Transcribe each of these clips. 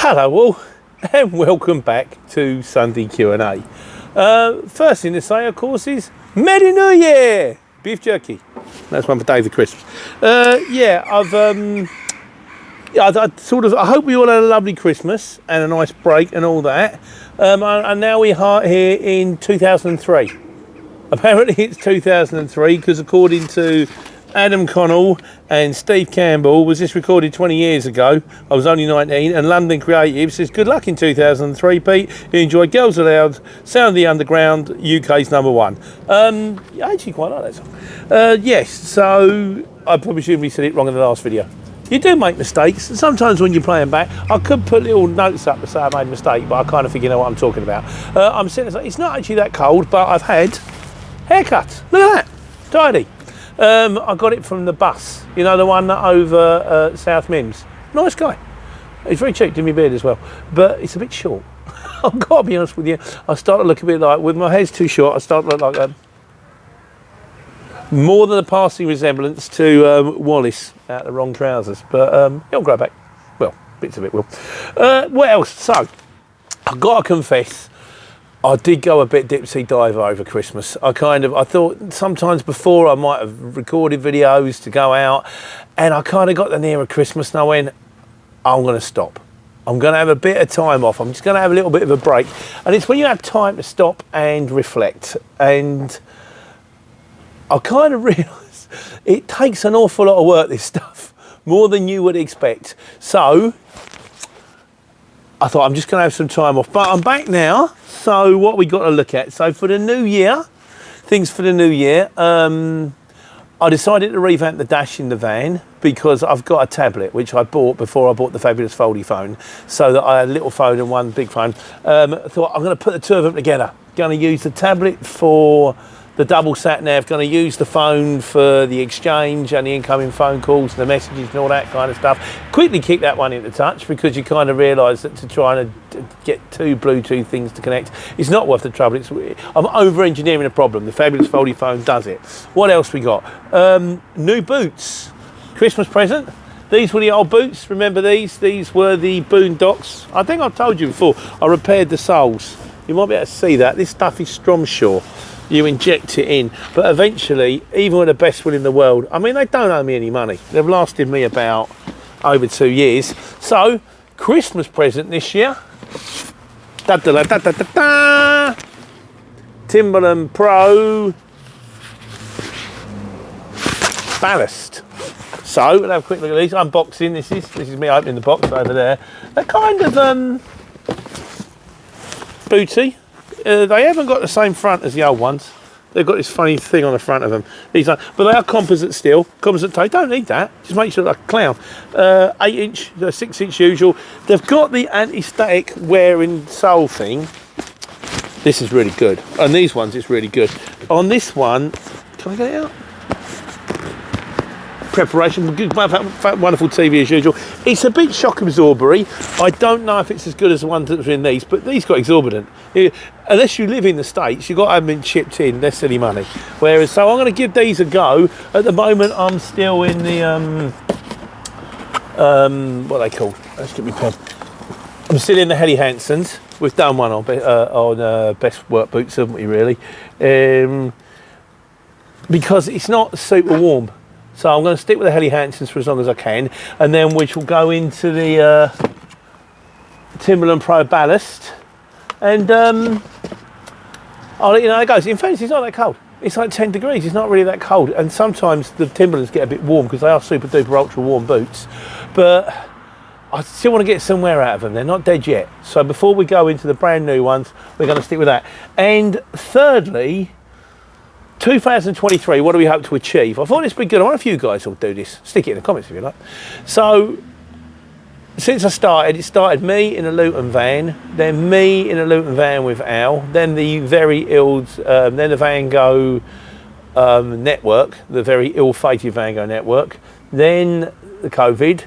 Hello all, and welcome back to Sunday Q&A. First thing to say, of course, is Merry New Year! Beef jerky. That's one for David Crisps. I hope we all had a lovely Christmas and a nice break and all that. And now we're here in 2003. Apparently it's 2003 because according to Adam Connell and Steve Campbell, was this recorded 20 years ago? I was only 19, and London Creative says, good luck in 2003, Pete. You enjoy Girls Aloud, Sound of the Underground, UK's #1. I actually quite like that song. Yes, so I probably shouldn't have said it wrong in the last video. You do make mistakes, and sometimes when you're playing back, I could put little notes up to say I made a mistake, but I kind of think you know what I'm talking about. I'm sitting there, it's not actually that cold, but I've had haircuts. Look at that, tidy. I got it from the bus, you know, the one over South Mims. Nice guy. He's very cheap, did my beard as well, but it's a bit short. I've got to be honest with you, I start to look a bit like, with my hair's too short, I start to look like more than a passing resemblance to Wallace out of the wrong trousers, but it'll grow back. Well, bits of it will. What else? So, I've got to confess, I did go a bit dipsy diver over Christmas. I thought sometimes before I might have recorded videos to go out, and I kind of got the nearer Christmas and I went, I'm going to stop. I'm going to have a bit of time off. I'm just going to have a little bit of a break. And it's when you have time to stop and reflect. And I kind of realised it takes an awful lot of work, this stuff, more than you would expect. So I thought I'm just going to have some time off, but I'm back now. So what we got to look at? So for the new year, things for the new year, I decided to revamp the dash in the van because I've got a tablet which I bought before I bought the fabulous foldy phone, so that I had a little phone and one big phone. I thought I'm going to put the two of them together. Going to use the tablet for the double sat nav, going to use the phone for the exchange and the incoming phone calls and the messages and all that kind of stuff. Quickly kick that one into touch because you kind of realise that to try and get two Bluetooth things to connect, it's not worth the trouble. I'm over-engineering a problem. The fabulous foldy phone does it. What else we got? New boots. Christmas present. These were the old boots. Remember these? These were the Boondocks. I think I've told you before, I repaired the soles. You might be able to see that. This stuff is Stromshaw. You inject it in, but eventually, even with the best will in the world, I mean, they don't owe me any money. They've lasted me about over 2 years. So, Christmas present this year. Da da da da da da da. Timberland Pro ballast. So, we'll have a quick look at these. Unboxing. This is me opening the box over there. They're kind of booty. They haven't got the same front as the old ones. They've got this funny thing on the front of them. These are, but they are composite steel, composite toe. Don't need that. Just makes you look like a clown. 8-inch, 6-inch usual. They've got the anti-static wearing sole thing. This is really good. On these ones, it's really good. On this one, can I get it out? Preparation, good, wonderful TV as usual. It's a bit shock absorbery. I don't know if it's as good as the ones that are in these, but these got exorbitant. Unless you live in the States, you've got to have them chipped in. They're silly money. Whereas, so I'm going to give these a go. At the moment, I'm still in the what are they called? Let's get my pen. I'm still in the Helly Hansons. We've done one on best work boots, haven't we? Really, because it's not super warm. So I'm going to stick with the Helly Hansons for as long as I can, and then which will go into the Timberland Pro ballast, and I'll let you know how it goes. In fact, it's not that cold. It's like 10 degrees. It's not really that cold, and sometimes the Timberlands get a bit warm because they are super duper ultra warm boots, but I still want to get some wear out of them. They're not dead yet. So before we go into the brand new ones, we're going to stick with that. And thirdly, 2023, what do we hope to achieve? I thought this would be good. I wonder if you guys will do this. Stick it in the comments if you like. So, since I started, it started me in a Luton van, then me in a Luton van with Al, then the very ill, then the Van Gogh network, the very ill-fated Van Gogh network, then the COVID,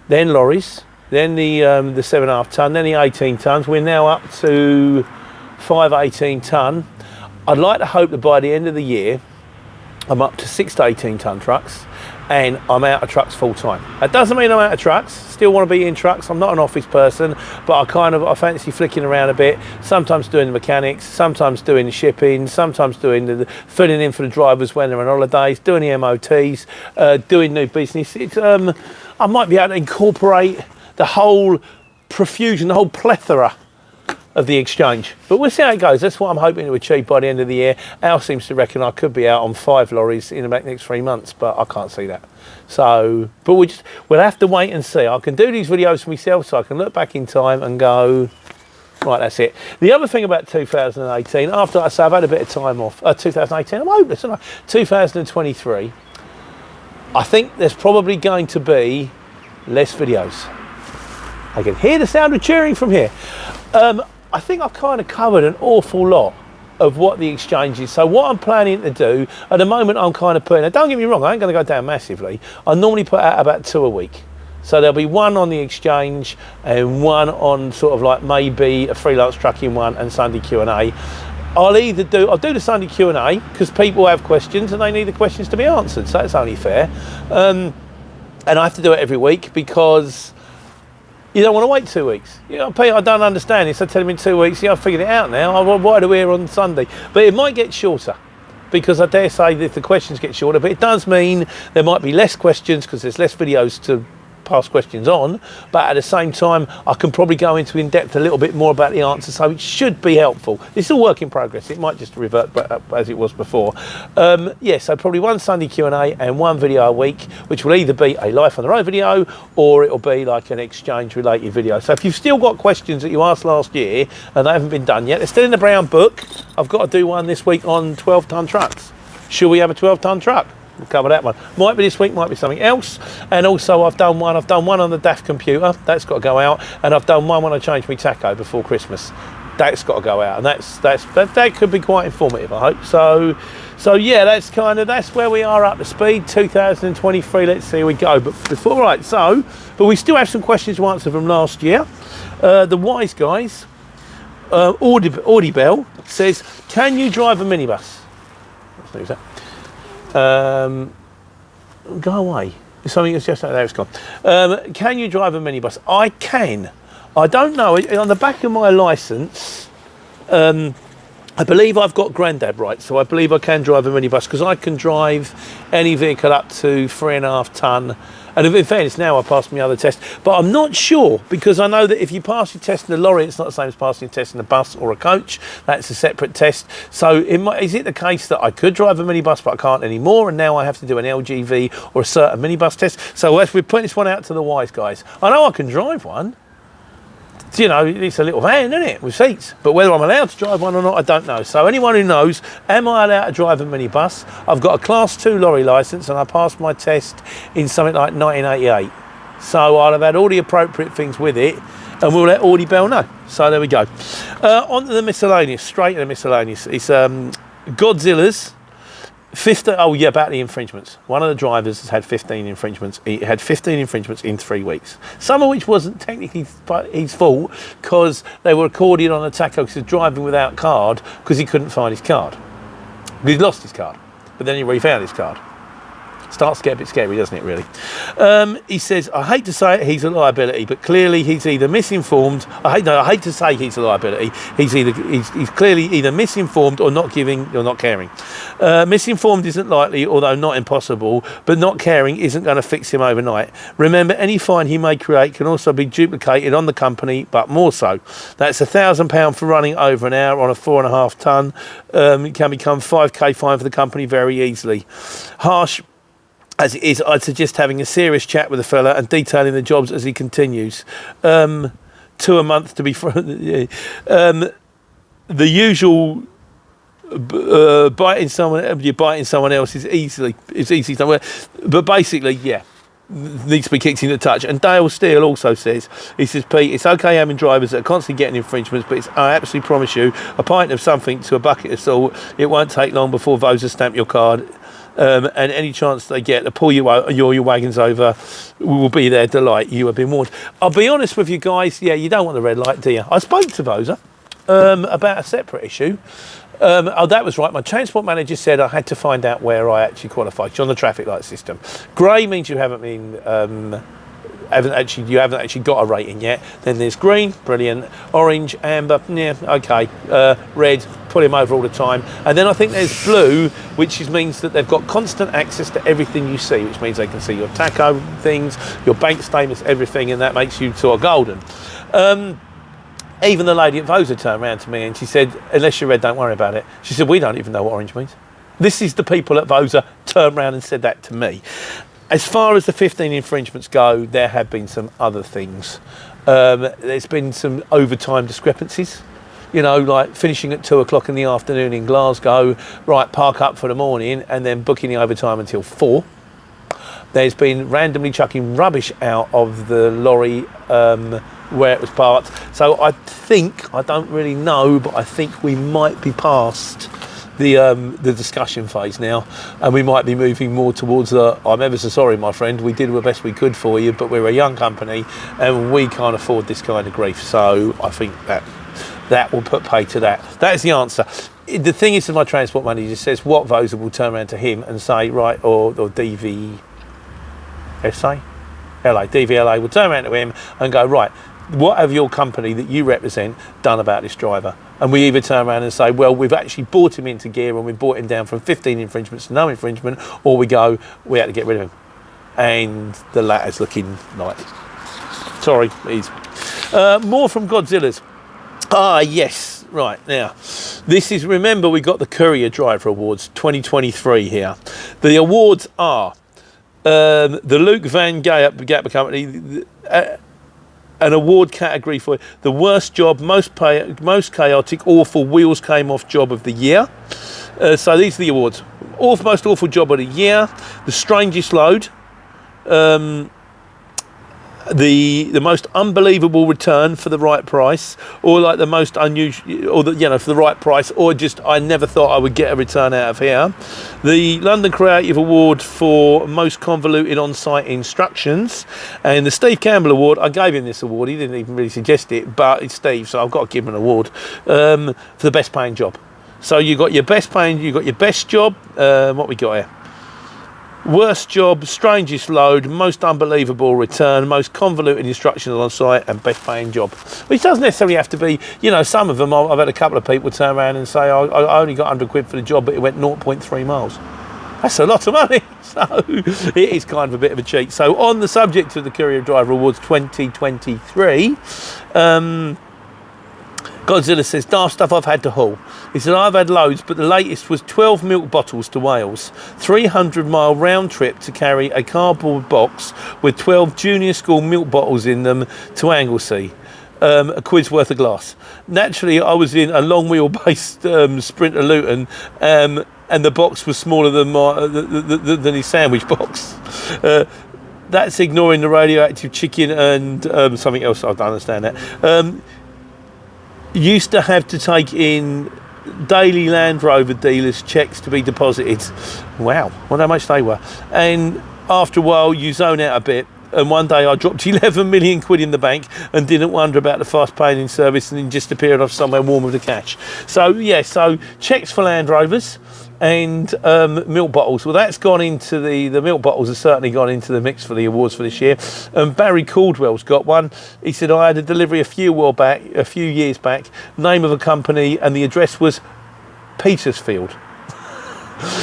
then lorries, then the 7.5 tonne, then the 18 tonnes. We're now up to 5 18 tonne. I'd like to hope that by the end of the year, I'm up to 6 to 18 tonne trucks, and I'm out of trucks full time. That doesn't mean I'm out of trucks. Still want to be in trucks. I'm not an office person, but I fancy flicking around a bit. Sometimes doing the mechanics, sometimes doing the shipping, sometimes doing the filling in for the drivers when they're on holidays, doing the MOTs, doing new business. I might be able to incorporate the whole profusion, the whole plethora of the exchange, but we'll see how it goes. That's what I'm hoping to achieve by the end of the year. Al seems to reckon I could be out on 5 lorries in the next 3 months, but I can't see that. So, but we'll have to wait and see. I can do these videos for myself, so I can look back in time and go, right, that's it. The other thing about 2018, after I say I've had a bit of time off, 2018, I'm hopeless, aren't I? 2023, I think there's probably going to be less videos. I can hear the sound of cheering from here. I think I've kind of covered an awful lot of what the exchange is. So what I'm planning to do, at the moment I'm kind of putting, now don't get me wrong, I ain't going to go down massively. I normally put out about 2 a week. So there'll be 1 on the exchange and 1 on sort of like maybe a freelance trucking one and Sunday Q&A. I'll do the Sunday Q&A because people have questions and they need the questions to be answered. So that's only fair. And I have to do it every week because you don't want to wait 2 weeks. You know, Pete, I don't understand this. I tell him in 2 weeks, yeah, I've figured it out now. Why do we here on Sunday? But it might get shorter because I dare say that if the questions get shorter, but it does mean there might be less questions because there's less videos to pass questions on, but at the same time I can probably go into in depth a little bit more about the answer, so it should be helpful. This is a work in progress. It might just revert back as it was before. Yeah, so probably 1 Sunday Q&A and 1 video a week, which will either be a life on the road video or it'll be like an exchange related video. So if you've still got questions that you asked last year and they haven't been done yet, they're still in the brown book. I've got to do one this week on 12-ton trucks. Should we have a 12-ton truck? We'll cover that one. Might be this week, might be something else. And also I've done one on the DAF computer. That's got to go out. And I've done one when I changed my tacho before Christmas. That's got to go out. And that could be quite informative, I hope. So yeah, that's where we are up to speed. 2023, let's see how we go. But we still have some questions to answer from last year. The wise guys, Audibel says, can you drive a minibus? Let's lose that. Go away. Something that's just there, it's gone. Can you drive a minibus? I can. I don't know. On the back of my licence, I believe I've got granddad rights, so I believe I can drive a minibus because I can drive any vehicle up to 3.5 tonne. And in fairness, now I passed my other test, but I'm not sure because I know that if you pass your test in a lorry, it's not the same as passing your test in a bus or a coach. That's a separate test. So is it the case that I could drive a minibus, but I can't anymore, and now I have to do an LGV or a certain minibus test? So as we're putting this one out to the wise guys, I know I can drive one. You know, it's a little van, isn't it, with seats? But whether I'm allowed to drive one or not, I don't know. So anyone who knows, am I allowed to drive a minibus? I've got a Class 2 lorry licence and I passed my test in something like 1988. So I'll have had all the appropriate things with it and we'll let Audie Bell know. So there we go. On to the miscellaneous, straight to the miscellaneous. It's Godzilla's 15, oh yeah, about the infringements. One of the drivers has had 15 infringements. He had 15 infringements in 3 weeks. Some of which wasn't technically his fault because they were recorded on a tacho because he was driving without card because he couldn't find his card. He'd lost his card, but then he refound his card. Starts to get a bit scary, doesn't it, really? He says, I hate to say it, he's a liability, but clearly he's either misinformed. I hate to say he's a liability. He's clearly either misinformed or not giving or not caring. Misinformed isn't likely, although not impossible, but not caring isn't going to fix him overnight. Remember, any fine he may create can also be duplicated on the company, but more so. That's £1,000 for running over an hour on a 4.5 tonne. It can become 5k fine for the company very easily. Harsh as it is, I'd suggest having a serious chat with the fella and detailing the jobs as he continues. 2 a month to be the usual biting someone else is easy somewhere, but basically, yeah, needs to be kicked in the touch. And Dale Steele also says, he says, Pete, it's okay having drivers that are constantly getting infringements, but I absolutely promise you, a pint of something to a bucket of salt, it won't take long before VOSA stamp your card. And any chance they get to pull your wagons over, we will be their delight. You have been warned. I'll be honest with you guys, yeah, you don't want the red light, do you? I spoke to VOSA about a separate issue. Oh, that was right. My transport manager said I had to find out where I actually qualified. You're on the traffic light system. Grey means you haven't been, you haven't actually got a rating yet. Then there's green, brilliant. Orange, amber, yeah, okay. Red, pull him over all the time. And then I think there's blue, which means that they've got constant access to everything you see, which means they can see your taco things, your bank statements, everything, and that makes you sort of golden. Even the lady at VOSA turned around to me and she said, unless you're red, don't worry about it. She said, we don't even know what orange means. This is the people at VOSA turned around and said that to me. As far as the 15 infringements go, there have been some other things. There's been some overtime discrepancies. You know, like finishing at 2 o'clock in the afternoon in Glasgow, right, park up for the morning and then booking the overtime until 4. There's been randomly chucking rubbish out of the lorry where it was parked. So I think, I don't really know, but I think we might be past the discussion phase now, and we might be moving more towards the, I'm ever so sorry, my friend, we did the best we could for you, but we're a young company and we can't afford this kind of grief. So I think that will put pay to that. That is the answer. The thing is that my transport manager says what VOSA will turn around to him and say, right, or DVSA? DVLA will turn around to him and go, right, what have your company that you represent done about this driver? And we either turn around and say, well, we've actually brought him into gear and we brought him down from 15 infringements to no infringement, or we go, we had to get rid of him. And the latter's looking like, sorry, easy. More from Godzilla's. Ah, yes, right, now, this is, remember, we got the Courier Driver Awards 2023 here. The awards are the Luke Van Gapper Company, an award category for the worst job, most chaotic, awful, wheels came off job of the year. So these are the awards. Most awful job of the year, the strangest load, the most unbelievable return for the right price, or like the most unusual, or for the right price, or just I never thought I would get a return out of here. The London Creative Award for most convoluted on-site instructions, and the Steve Campbell Award. I gave him this award. He didn't even really suggest it, but it's Steve, so I've got to give him an award for the best paying job. So you got your best paying, you got your best job. What we got here? Worst job, strangest load, most unbelievable return, most convoluted instructions on site, and best paying job. Which doesn't necessarily have to be, some of them, I've had a couple of people turn around and say, I only got 100 quid for the job, but it went 0.3 miles. That's a lot of money. So it is kind of a bit of a cheat. So on the subject of the Courier Driver Awards 2023, Godzilla says, daft stuff I've had to haul. He said, I've had loads, but the latest was 12 milk bottles to Wales, 300-mile round trip to carry a cardboard box with 12 junior school milk bottles in them to Anglesey, a quid's worth of glass. Naturally, I was in a long wheel-based Sprinter Luton, and the box was smaller than his sandwich box. That's ignoring the radioactive chicken and something else. I don't understand that. Used to have to take in daily Land Rover dealers' checks to be deposited. Wow, wonder how much they were. And after a while, you zone out a bit. And one day I dropped 11 million quid in the bank and didn't wonder about the fast paying in service and then just appeared off somewhere warm with the cash. So, yeah, so checks for Land Rovers and milk bottles. Well, that's gone into the milk bottles have certainly gone into the mix for the awards for this year. And Barry Caldwell's got one. He said, I had a delivery a few years back, name of a company, and the address was Petersfield.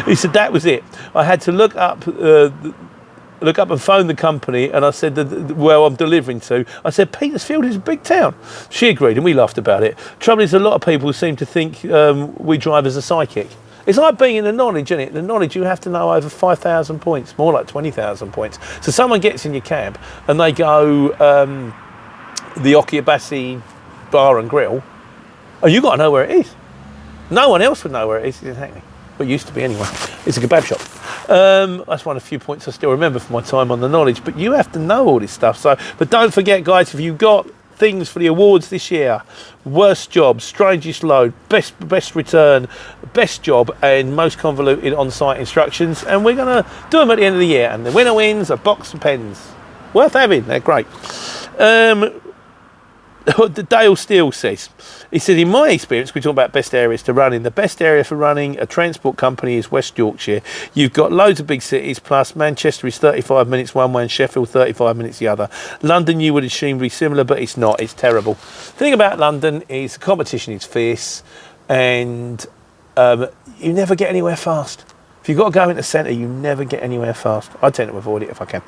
He said, that was it. I had to look up and phone the company, and I said, well, I'm delivering to. I said, Petersfield is a big town. She agreed, and we laughed about it. Trouble is, a lot of people seem to think we drivers are psychic. It's like being in the knowledge, isn't it? The knowledge, you have to know over 5,000 points, more like 20,000 points. So someone gets in your cab, and they go, the Okiabasi Bar and Grill, and you've got to know where it is. No one else would know where it is in Hackney. Well, it used to be anyway. It's a kebab shop. That's one of the few points I still remember from my time on the knowledge. But you have to know all this stuff. So, but don't forget, guys, if you've got things for the awards this year, worst job, strangest load, best return, best job, and most convoluted on-site instructions, and we're going to do them at the end of the year. And the winner wins a box of pens. Worth having. They're great. Dale Steele says, he said, in my experience, we talk about best areas to run in. The best area for running a transport company is West Yorkshire. You've got loads of big cities, plus Manchester is 35 minutes one way and Sheffield 35 minutes the other. London you would assume would be similar, but it's not. It's terrible. The thing about London is the competition is fierce, and you never get anywhere fast. If you've got to go into the centre, you never get anywhere fast. I tend to avoid it if I can.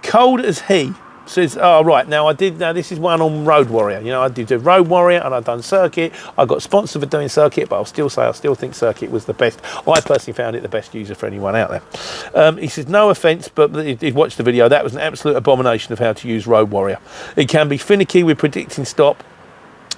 Cold as he says, oh right, now this is one on Road Warrior. You know, I did Road Warrior and I've done Circuit. I got sponsored for doing Circuit, but I'll still say I still think Circuit was the best. I personally found it the best user for anyone out there. He says, no offence, but he watched the video. That was an absolute abomination of how to use Road Warrior. It can be finicky with predicting stop,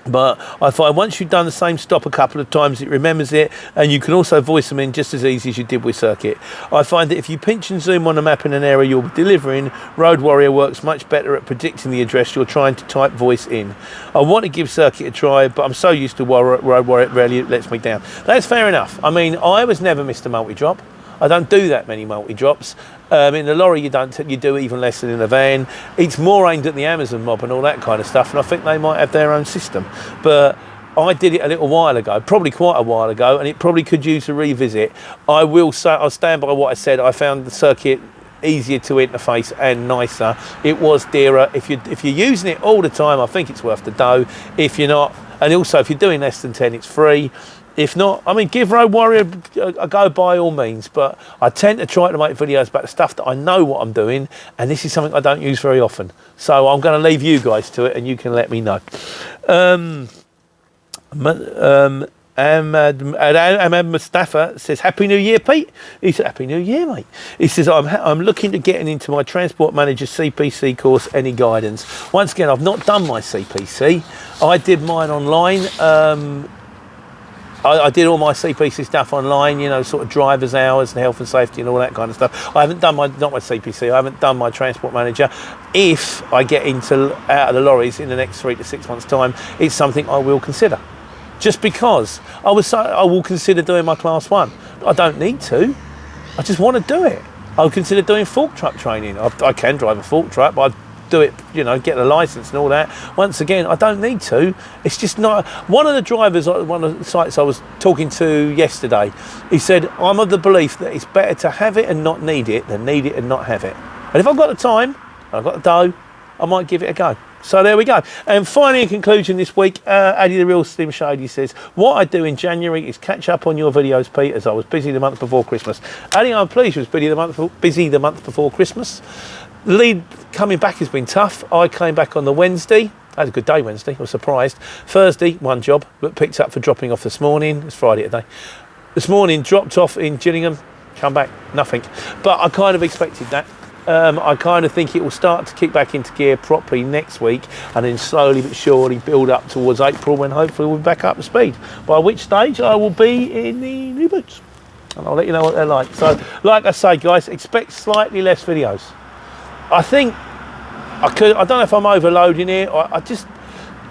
but I find once you've done the same stop a couple of times, it remembers it, and you can also voice them in just as easy as you did with Circuit. I find that if you pinch and zoom on a map in an area you're delivering, Road Warrior works much better at predicting the address you're trying to type voice in. I want to give Circuit a try, but I'm so used to Road Warrior, it rarely lets me down. That's fair enough. I mean, I was never Mr. Multi-Drop. I don't do that many multi-drops. In the lorry, you do even less than in a van. It's more aimed at the Amazon mob and all that kind of stuff, and I think they might have their own system. But I did it a little while ago, probably quite a while ago, and it probably could use a revisit. I will say, I'll stand by what I said. I found the Circuit easier to interface and nicer. It was dearer. If you're using it all the time, I think it's worth the dough. If you're not, and also if you're doing less than 10, it's free. If not, I mean, give Road Warrior a go by all means, but I tend to try to make videos about the stuff that I know what I'm doing, and this is something I don't use very often. So I'm going to leave you guys to it, and you can let me know. Ahmad Mustafa says, Happy New Year, Pete. He said, Happy New Year, mate. He says, I'm looking to getting into my Transport Manager CPC course. Any guidance? Once again, I've not done my CPC. I did mine online. I did all my CPC stuff online, you know, sort of driver's hours and health and safety and all that kind of stuff. I haven't done not my CPC, I haven't done my Transport Manager. If I get out of the lorries in the next 3 to 6 months' time, it's something I will consider. Just because I will consider doing my Class 1. I don't need to, I just want to do it. I'll consider doing fork truck training. I can drive a fork truck, but I'd do it, you know, get the license and all that. Once again, I don't need to. It's just not. One of the drivers at one of the sites I was talking to yesterday, he said, I'm of the belief that it's better to have it and not need it than need it and not have it. And if I've got the time, I've got the dough, I might give it a go. So there we go. And finally, in conclusion this week, Addy the Real Slim Shady says, what I do in January is catch up on your videos, Pete, as I was busy the month before Christmas. Addy, I'm pleased you was busy the month before Christmas. The lead coming back has been tough. I came back on the Wednesday. I had a good day Wednesday, I was surprised. Thursday, one job, but picked up for dropping off this morning. It's Friday today. This morning, dropped off in Gillingham, come back, nothing. But I kind of expected that. I kind of think it will start to kick back into gear properly next week, and then slowly but surely build up towards April, when hopefully we'll be back up to speed. By which stage I will be in the new boots. And I'll let you know what they're like. So, like I say, guys, expect slightly less videos. I think I don't know if I'm overloading it.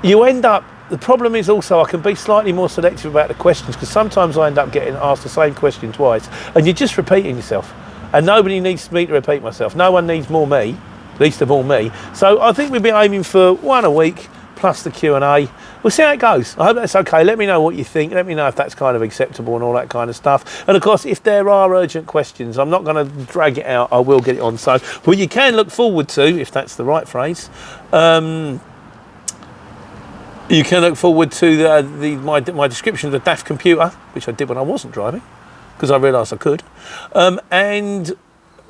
You end up, the problem is also I can be slightly more selective about the questions, because sometimes I end up getting asked the same question twice and you're just repeating yourself. And nobody needs me to repeat myself. No one needs more me, least of all me. So I think we'll be aiming for one a week plus the Q&A. We'll see how it goes. I hope that's okay. Let me know what you think. Let me know if that's kind of acceptable and all that kind of stuff. And of course, if there are urgent questions, I'm not going to drag it out. I will get it on. So, what you can look forward to, if that's the right phrase, you can look forward to my description of the daft computer, which I did when I wasn't driving, because I realised I could, and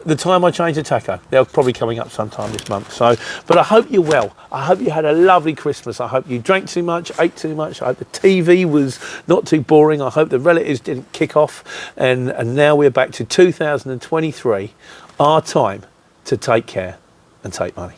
the time I changed the tacho. They're probably coming up sometime this month. So, but I hope you're well. I hope you had a lovely Christmas. I hope you drank too much, ate too much. I hope the TV was not too boring. I hope the relatives didn't kick off. And now we're back to 2023, our time to take care and take money.